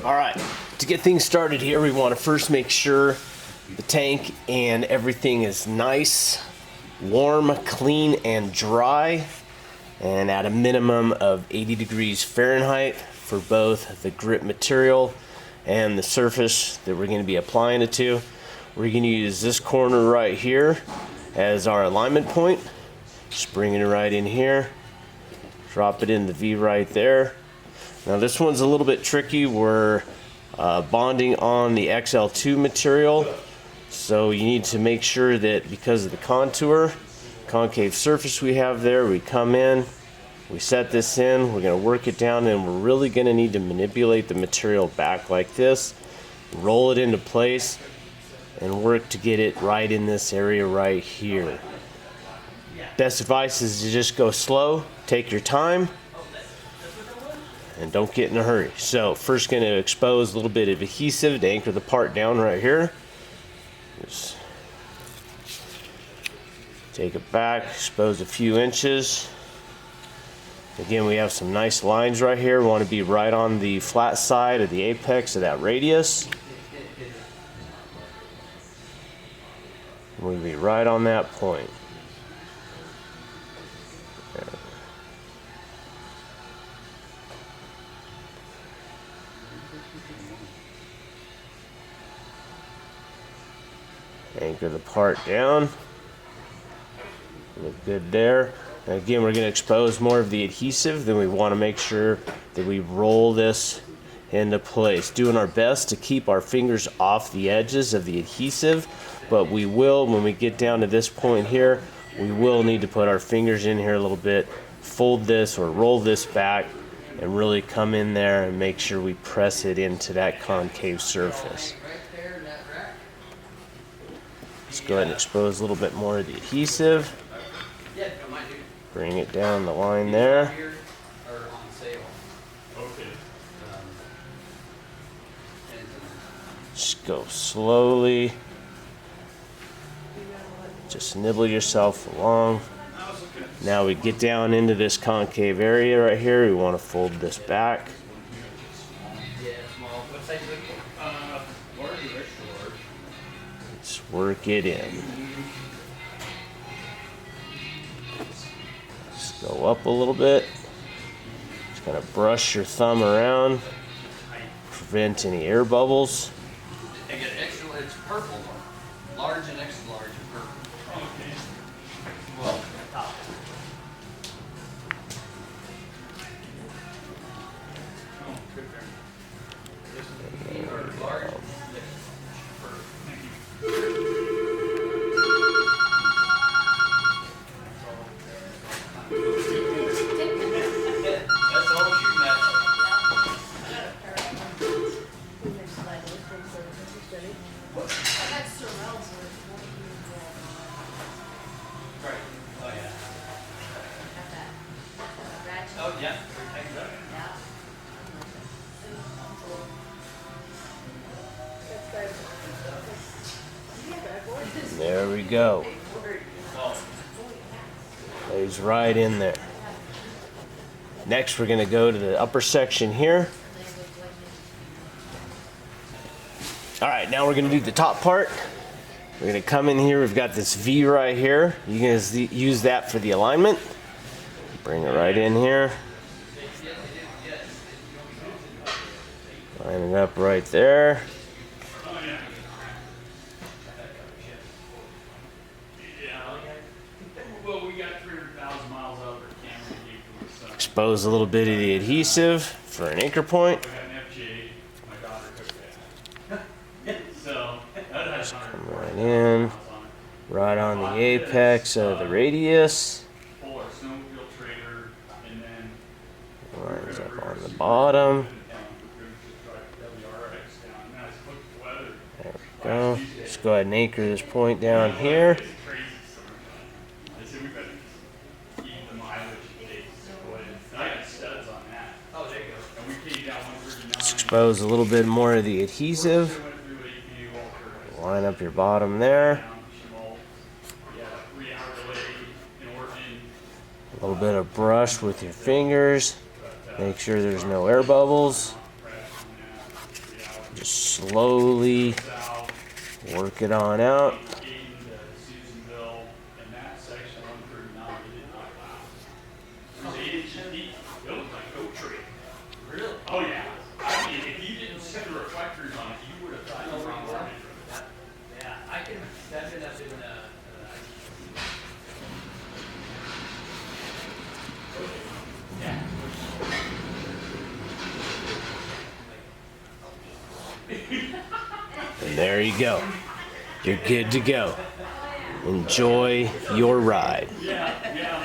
Alright, to get things started here, we want to first make sure the tank and everything is nice, warm, clean, and dry, and at a minimum of 80 degrees Fahrenheit for both the grip material and the surface that we're going to be applying it to. We're going to use this corner right here as our alignment point. Just bring it right in here, drop it in the V right there. Now this one's a little bit tricky. We're bonding on the XL2 material, so you need to make sure that because of the concave surface we have there, we come in, we set this in, we're going to work it down, and we're really going to need to manipulate the material back like this, roll it into place, and work to get it right in this area right here. Best advice is to just go slow, take your time, and don't get in a hurry. So first going to expose a little bit of adhesive to anchor the part down right here. Just take it back, expose a few inches. Again, we have some nice lines right here. We want to be right on the flat side of the apex of that radius. We'll be right on that point. Anchor the part down. Look good there. And again, we're going to expose more of the adhesive. Then we want to make sure that we roll this into place, doing our best to keep our fingers off the edges of the adhesive, but we will, when we get down to this point here, we will need to put our fingers in here a little bit, fold this or roll this back, and really come in there and make sure we press it into that concave surface. Let's go ahead and expose a little bit more of the adhesive. Bring it down the line there. Just go slowly. Just nibble yourself along. Now we get down into this concave area right here. We want to fold this back. Let's work it in. Just go up a little bit. Just kind of brush your thumb around. Prevent any air bubbles. It's purple. Large and extra large and purple. Okay. Well, top. Oh, good there. This is large. That's all shooting at. Oh, yeah. There we go. Lays right in there. Next, we're going to go to the upper section here. Alright, now we're going to do the top part. We're going to come in here. We've got this V right here. You can use that for the alignment. Bring it right in here. Line it up right there. Expose a little bit of the adhesive for an anchor point. Just come right in, right on the apex of the radius. Lines up on the bottom. There we go. Just go ahead and anchor this point down here. Just expose a little bit more of the adhesive. Line up your bottom there. A little bit of brush with your fingers. Make sure there's no air bubbles. Just slowly work it on out. Oh yeah. I mean, if you didn't set the reflectors on it, you would have thought you were on warranty. Yeah, I can set it up in And there you go. You're good to go. Enjoy your ride. Yeah, yeah.